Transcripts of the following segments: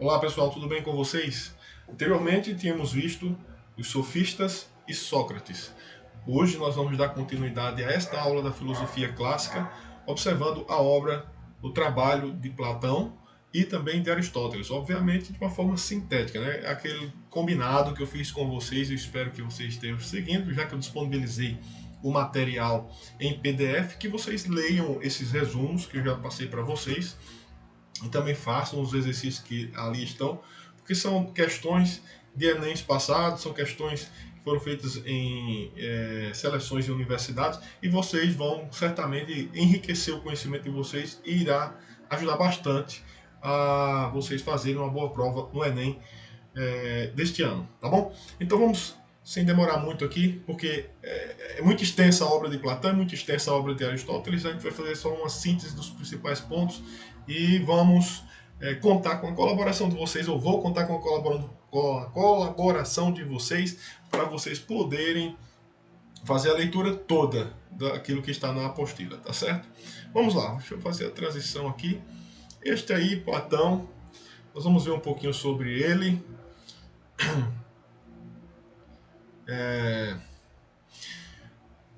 Olá pessoal, tudo bem com vocês? Anteriormente tínhamos visto os sofistas e Sócrates. Hoje nós vamos dar continuidade a esta aula da filosofia clássica, observando a obra, o trabalho de Platão e também de Aristóteles, obviamente de uma forma sintética, né? Aquele combinado que eu fiz com vocês, eu espero que vocês estejam seguindo, já que eu disponibilizei o material em PDF, que vocês leiam esses resumos que eu já passei para vocês e também façam os exercícios que ali estão, porque são questões de Enems passados, são questões que foram feitas em seleções de universidades e vocês vão certamente enriquecer o conhecimento de vocês e irá ajudar bastante a vocês fazerem uma boa prova no Enem deste ano, tá bom? Então vamos, sem demorar muito aqui, porque é muito extensa a obra de Platão, é muito extensa a obra de Aristóteles, a gente vai fazer só uma síntese dos principais pontos e vamos contar com a colaboração de vocês, eu vou contar com a colaboração de vocês para vocês poderem fazer a leitura toda daquilo que está na apostila, tá certo? Vamos lá, deixa eu fazer a transição aqui. Este aí, Platão, nós vamos ver um pouquinho sobre ele.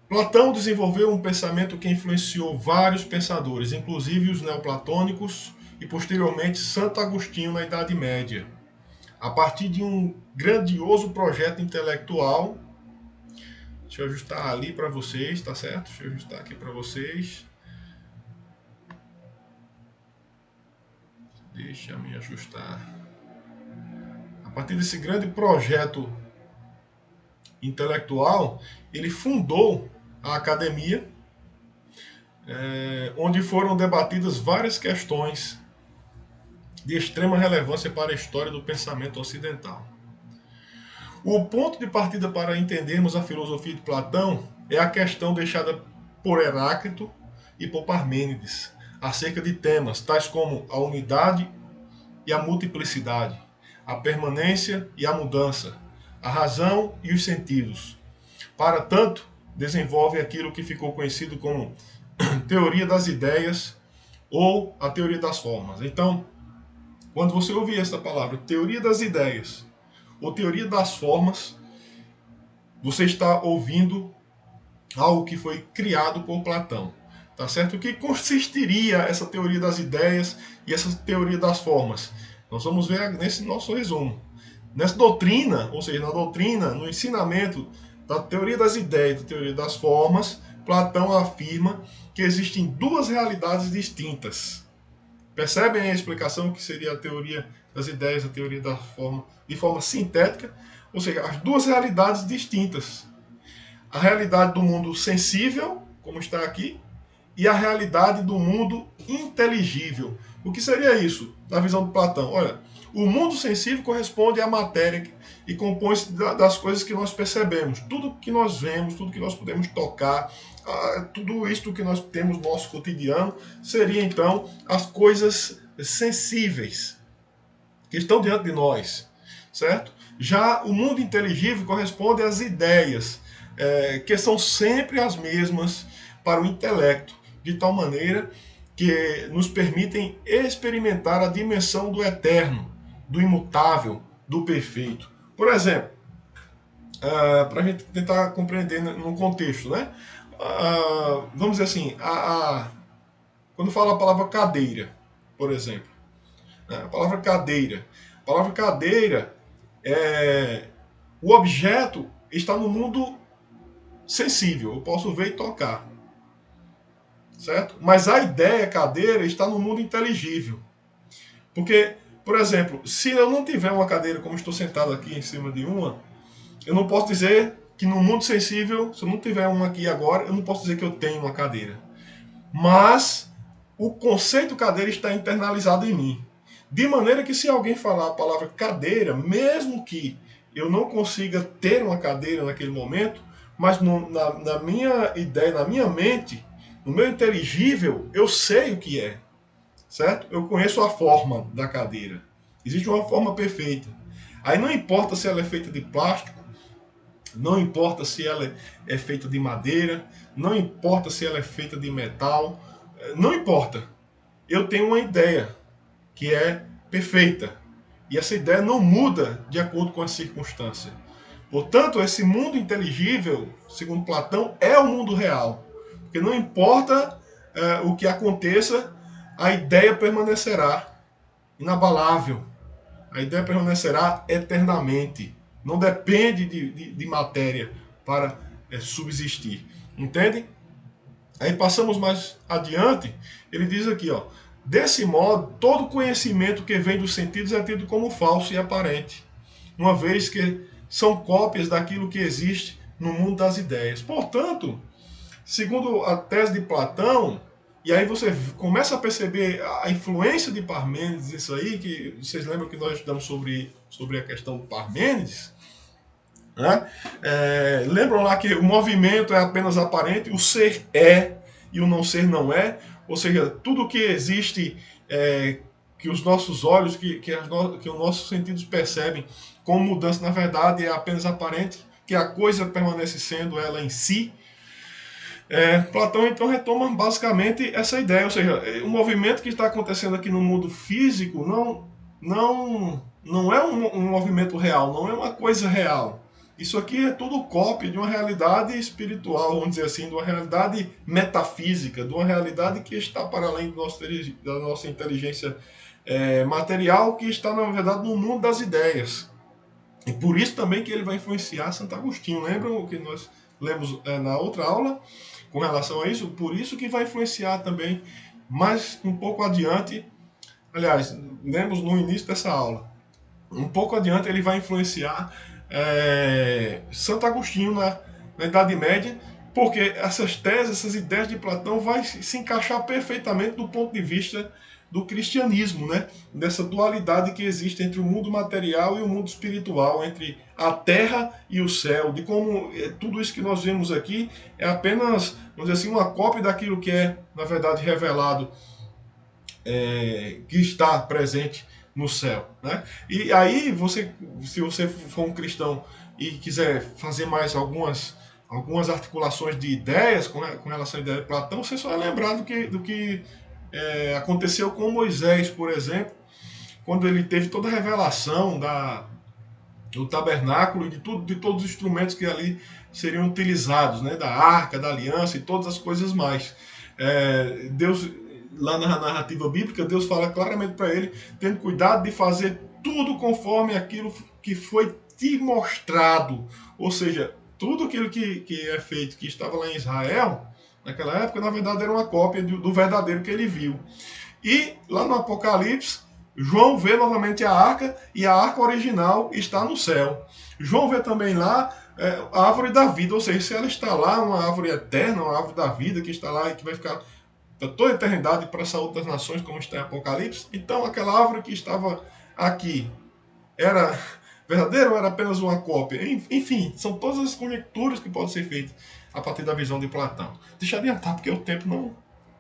Platão desenvolveu um pensamento que influenciou vários pensadores, inclusive os neoplatônicos e posteriormente Santo Agostinho na Idade Média. A partir de um grandioso projeto intelectual, deixa eu ajustar ali para vocês, tá certo? Deixa eu ajustar aqui para vocês. Deixa eu me ajustar. A partir desse grande projeto intelectual, ele fundou a academia, onde foram debatidas várias questões de extrema relevância para a história do pensamento ocidental. O ponto de partida para entendermos a filosofia de Platão é a questão deixada por Heráclito e por Parmênides acerca de temas tais como a unidade e a multiplicidade, a permanência e a mudança, a razão e os sentidos. Para tanto, desenvolve aquilo que ficou conhecido como teoria das ideias ou a teoria das formas. Então, quando você ouvir essa palavra, teoria das ideias ou teoria das formas, você está ouvindo algo que foi criado por Platão. Tá certo? O que consistiria essa teoria das ideias e essa teoria das formas? Nós vamos ver nesse nosso resumo. Nessa doutrina, ou seja, na doutrina, no ensinamento da teoria das ideias e da teoria das formas, Platão afirma que existem duas realidades distintas. Percebem a explicação que seria a teoria das ideias, a teoria da forma, de forma sintética? Ou seja, as duas realidades distintas. A realidade do mundo sensível, como está aqui, e a realidade do mundo inteligível. O que seria isso, na visão de Platão? Olha, o mundo sensível corresponde à matéria e compõe-se das coisas que nós percebemos. Tudo que nós vemos, tudo que nós podemos tocar, tudo isto que nós temos no nosso cotidiano, seria então as coisas sensíveis que estão diante de nós, certo? Já o mundo inteligível corresponde às ideias, que são sempre as mesmas para o intelecto, de tal maneira que nos permitem experimentar a dimensão do eterno, do imutável, do perfeito. Por exemplo, para a gente tentar compreender no contexto, né? Vamos dizer assim, quando fala a palavra cadeira, por exemplo, né? A palavra cadeira o objeto está no mundo sensível, eu posso ver e tocar, certo? Mas a ideia cadeira está no mundo inteligível. Porque, por exemplo, se eu não tiver uma cadeira como estou sentado aqui em cima de uma, eu não posso dizer que no mundo sensível, se eu não tiver uma aqui agora, eu não posso dizer que eu tenho uma cadeira. Mas o conceito cadeira está internalizado em mim. De maneira que se alguém falar a palavra cadeira, mesmo que eu não consiga ter uma cadeira naquele momento, mas na minha ideia, na minha mente, no meu inteligível, eu sei o que é, certo? Eu conheço a forma da cadeira. Existe uma forma perfeita. Aí não importa se ela é feita de plástico, não importa se ela é feita de madeira, não importa se ela é feita de metal, não importa. Eu tenho uma ideia que é perfeita. E essa ideia não muda de acordo com a circunstância. Portanto, esse mundo inteligível, segundo Platão, é o mundo real. Porque não importa o que aconteça, a ideia permanecerá inabalável. A ideia permanecerá eternamente. Não depende de matéria para subsistir. Entende? Aí passamos mais adiante, ele diz aqui, ó, desse modo, todo conhecimento que vem dos sentidos é tido como falso e aparente, uma vez que são cópias daquilo que existe no mundo das ideias. Portanto, segundo a tese de Platão, e aí você começa a perceber a influência de Parmênides, isso aí, que vocês lembram que nós estudamos sobre a questão do Parmênides, né? Lembram lá que o movimento é apenas aparente, o ser é e o não ser não é, ou seja, tudo que existe, que os nossos olhos, que os nossos sentidos percebem como mudança, na verdade é apenas aparente, que a coisa permanece sendo ela em si. Platão então retoma basicamente essa ideia, ou seja, o movimento que está acontecendo aqui no mundo físico não é um movimento real, não é uma coisa real. Isso aqui é tudo cópia de uma realidade espiritual, vamos dizer assim, de uma realidade metafísica, de uma realidade que está para além da nossa inteligência material, que está, na verdade, no mundo das ideias. E por isso também que ele vai influenciar Santo Agostinho. Lembram o que nós lemos na outra aula com relação a isso? Por isso que vai influenciar também mais um pouco adiante. Aliás, lemos no início dessa aula. Um pouco adiante ele vai influenciar Santo Agostinho na Idade Média, porque essas teses, essas ideias de Platão vai se encaixar perfeitamente do ponto de vista do cristianismo, né? Dessa dualidade que existe entre o mundo material e o mundo espiritual, entre a terra e o céu, de como tudo isso que nós vemos aqui é apenas, vamos dizer assim, uma cópia daquilo que é, na verdade, revelado, que está presente no céu, né? E aí se você for um cristão e quiser fazer mais algumas articulações de ideias com relação à ideia de Platão, você só vai lembrar do que aconteceu com Moisés, por exemplo, quando ele teve toda a revelação do tabernáculo e de todos os instrumentos que ali seriam utilizados, né? Da arca, da aliança e todas as coisas mais. Deus, lá na narrativa bíblica, Deus fala claramente para ele, tendo cuidado de fazer tudo conforme aquilo que foi te mostrado. Ou seja, tudo aquilo que é feito, que estava lá em Israel, naquela época, na verdade era uma cópia do verdadeiro que ele viu. E lá no Apocalipse, João vê novamente a arca, e a arca original está no céu. João vê também lá a árvore da vida, ou seja, se ela está lá, uma árvore eterna, uma árvore da vida que está lá e que vai ficar toda a eternidade para a saúde das nações, como está em Apocalipse. Então, aquela árvore que estava aqui era verdadeira ou era apenas uma cópia? Enfim, são todas as conjecturas que podem ser feitas a partir da visão de Platão. Deixa eu adiantar, porque o tempo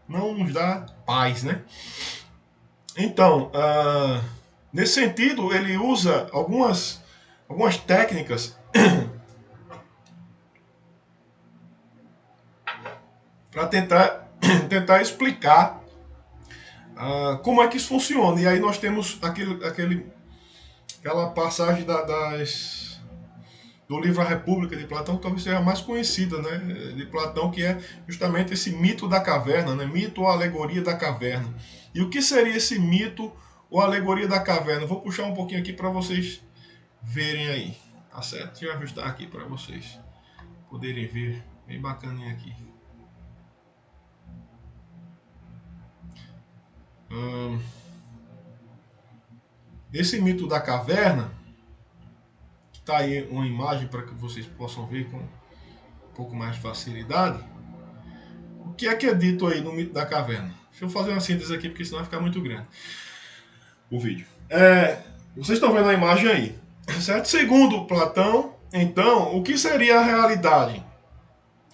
não nos dá paz, né? Então, nesse sentido, ele usa algumas técnicas para tentar explicar como é que isso funciona. E aí nós temos aquela passagem do livro A República de Platão, que talvez seja a mais conhecida, né, de Platão, que é justamente esse mito da caverna, né, mito ou alegoria da caverna. E o que seria esse mito ou alegoria da caverna? Vou puxar um pouquinho aqui para vocês verem aí, tá certo? Deixa eu ajustar aqui para vocês poderem ver, bem bacaninha aqui. Esse mito da caverna, está aí uma imagem para que vocês possam ver com um pouco mais de facilidade. O que é dito aí no mito da caverna? Deixa eu fazer uma síntese aqui, porque senão vai ficar muito grande o vídeo. Vocês estão vendo a imagem aí, certo? Segundo Platão, então, o que seria a realidade?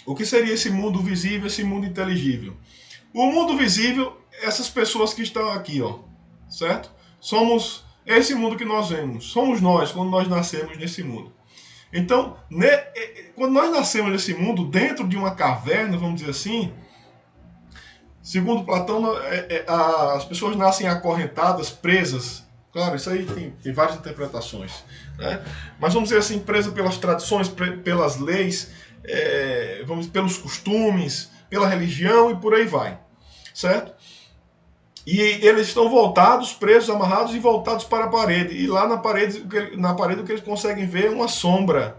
O que seria esse mundo visível, esse mundo inteligível? O mundo visível, essas pessoas que estão aqui, ó, certo? Somos esse mundo que nós vemos. Somos nós, quando nós nascemos nesse mundo. Então, quando nós nascemos nesse mundo, dentro de uma caverna, vamos dizer assim, segundo Platão, as pessoas nascem acorrentadas, presas Claro, isso aí tem várias interpretações, né? Mas vamos dizer assim, presa pelas tradições, pelas leis, vamos pelos costumes, pela religião e por aí vai, certo? E eles estão voltados, presos, amarrados e voltados para a parede. E lá na parede o que eles conseguem ver é uma sombra.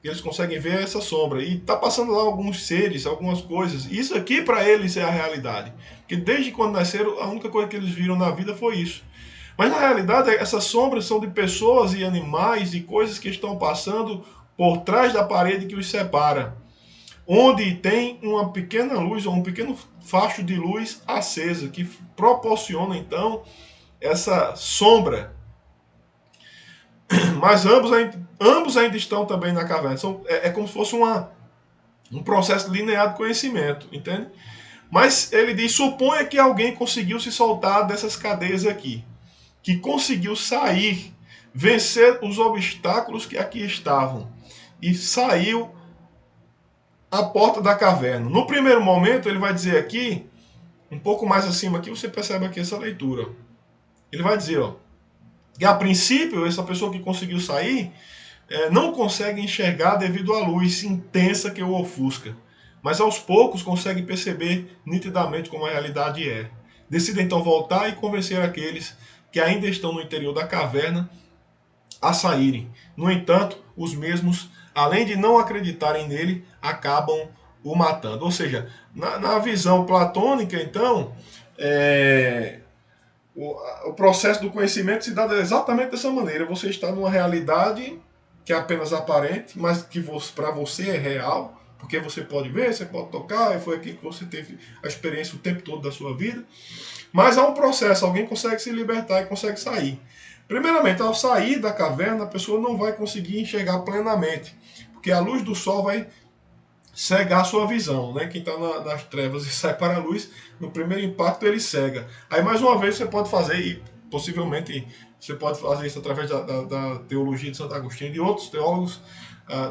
Eles conseguem ver essa sombra. E está passando lá alguns seres, algumas coisas. Isso aqui para eles é a realidade. Porque desde quando nasceram, a única coisa que eles viram na vida foi isso. Mas na realidade, essas sombras são de pessoas e animais e coisas que estão passando por trás da parede que os separa. Onde tem uma pequena luz ou um pequeno facho de luz acesa, que proporciona então essa sombra. Mas ambos ainda estão também na caverna. É como se fosse um processo linear de conhecimento, entende? Mas ele diz: suponha que alguém conseguiu se soltar dessas cadeias aqui, que conseguiu sair, vencer os obstáculos que aqui estavam, e saiu à porta da caverna. No primeiro momento, ele vai dizer aqui, um pouco mais acima aqui, você percebe aqui essa leitura. Ele vai dizer, ó, que a princípio, essa pessoa que conseguiu sair não consegue enxergar devido à luz intensa que o ofusca, mas aos poucos consegue perceber nitidamente como a realidade é. Decide então voltar e convencer aqueles que ainda estão no interior da caverna a saírem. No entanto, os mesmos, além de não acreditarem nele, acabam o matando. Ou seja, na visão platônica, então, o processo do conhecimento se dá exatamente dessa maneira. Você está numa realidade que é apenas aparente, mas que para você é real, porque você pode ver, você pode tocar, e foi aqui que você teve a experiência o tempo todo da sua vida. Mas há um processo, alguém consegue se libertar e consegue sair. Primeiramente, ao sair da caverna, a pessoa não vai conseguir enxergar plenamente, porque a luz do sol vai cegar a sua visão, né? Quem está nas trevas e sai para a luz, no primeiro impacto ele cega. Aí mais uma vez você pode fazer, e possivelmente você pode fazer isso através da teologia de Santo Agostinho e de outros teólogos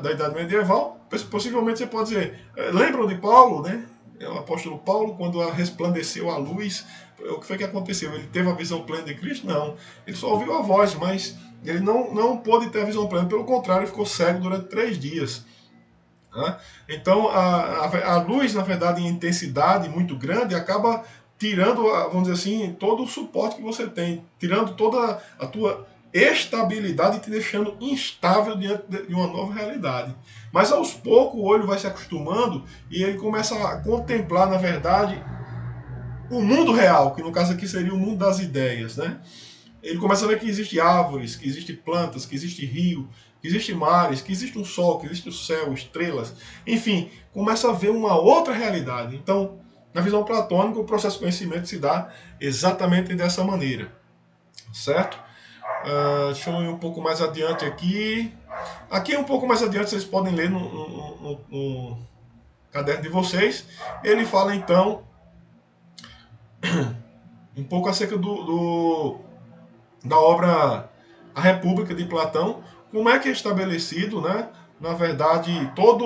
da Idade Medieval. Possivelmente você pode dizer, lembram de Paulo, né? O apóstolo Paulo, quando resplandeceu a luz, o que foi que aconteceu? Ele teve a visão plena de Cristo? Não. Ele só ouviu a voz, mas ele não pôde ter a visão plena. Pelo contrário, ele ficou cego durante 3 dias. Então, a luz, na verdade, em intensidade muito grande, acaba tirando, vamos dizer assim, todo o suporte que você tem, tirando toda a tua estabilidade e te deixando instável diante de uma nova realidade. Mas aos poucos o olho vai se acostumando e ele começa a contemplar, na verdade, o mundo real, que no caso aqui seria o mundo das ideias, né? Ele começa a ver que existem árvores, que existem plantas, que existe rio, que existem mares, que existe um sol, que existe o céu, estrelas, enfim, começa a ver uma outra realidade. Então, na visão platônica, o processo de conhecimento se dá exatamente dessa maneira, certo? Deixa eu ir um pouco mais adiante aqui. Aqui um pouco mais adiante vocês podem ler no caderno de vocês. Ele fala então um pouco acerca da obra A República de Platão, como é que é estabelecido, né, na verdade, toda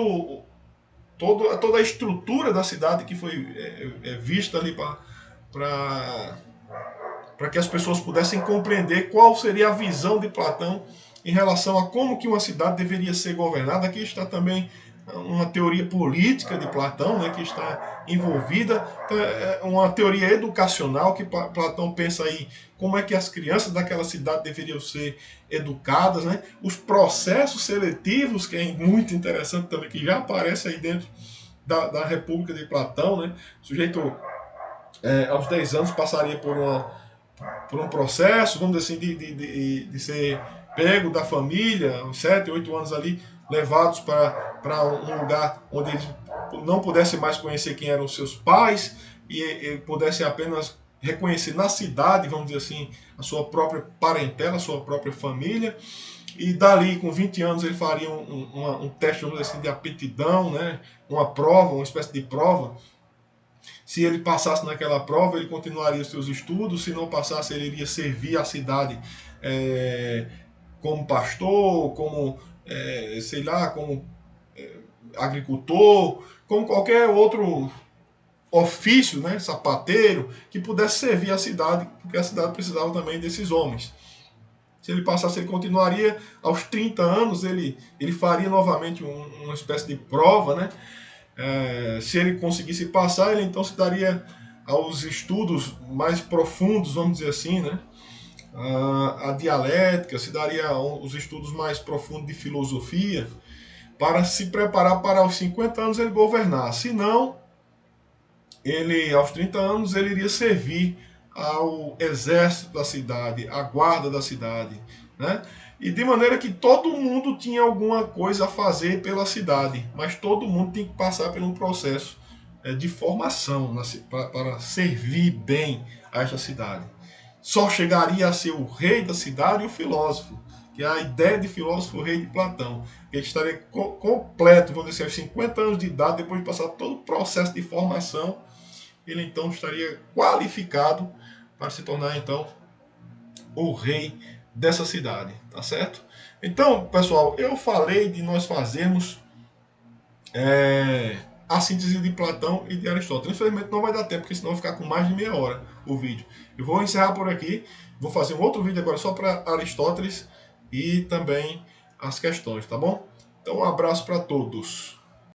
a estrutura da cidade que foi vista ali para que as pessoas pudessem compreender qual seria a visão de Platão em relação a como que uma cidade deveria ser governada. Aqui está também uma teoria política de Platão, né, que está envolvida, uma teoria educacional que Platão pensa aí como é que as crianças daquela cidade deveriam ser educadas, né, os processos seletivos, que é muito interessante também, que já aparece aí dentro da República de Platão, né, o sujeito aos 10 anos passaria por um processo, vamos dizer assim, de ser pego da família, uns 7, 8 anos ali, levados para um lugar onde eles não pudessem mais conhecer quem eram os seus pais e pudessem apenas reconhecer na cidade, vamos dizer assim, a sua própria parentela, a sua própria família. E dali, com 20 anos, ele faria um teste, vamos dizer assim, de aptidão, né? Uma prova, uma espécie de prova. Se ele passasse naquela prova, ele continuaria os seus estudos. Se não passasse, ele iria servir a cidade como pastor, como, sei lá, como agricultor, como qualquer outro ofício, né, sapateiro, que pudesse servir a cidade, porque a cidade precisava também desses homens. Se ele passasse, ele continuaria. Aos 30 anos, ele faria novamente uma espécie de prova, né? Se ele conseguisse passar, ele então se daria aos estudos mais profundos, vamos dizer assim, né? A dialética, se daria aos estudos mais profundos de filosofia, para se preparar para aos 50 anos ele governar. Se não, ele aos 30 anos ele iria servir ao exército da cidade, à guarda da cidade, né? E de maneira que todo mundo tinha alguma coisa a fazer pela cidade, mas todo mundo tem que passar por um processo de formação para servir bem a esta cidade. Só chegaria a ser o rei da cidade e o filósofo, que é a ideia de filósofo rei de Platão. Ele estaria completo, vamos dizer, aos 50 anos de idade, depois de passar todo o processo de formação, ele então estaria qualificado para se tornar então o rei dessa cidade, tá certo? Então, pessoal, eu falei de nós fazermos a síntese de Platão e de Aristóteles. Infelizmente não vai dar tempo, porque senão vai ficar com mais de meia hora o vídeo. Eu vou encerrar por aqui, vou fazer um outro vídeo agora só para Aristóteles e também as questões, tá bom? Então um abraço para todos.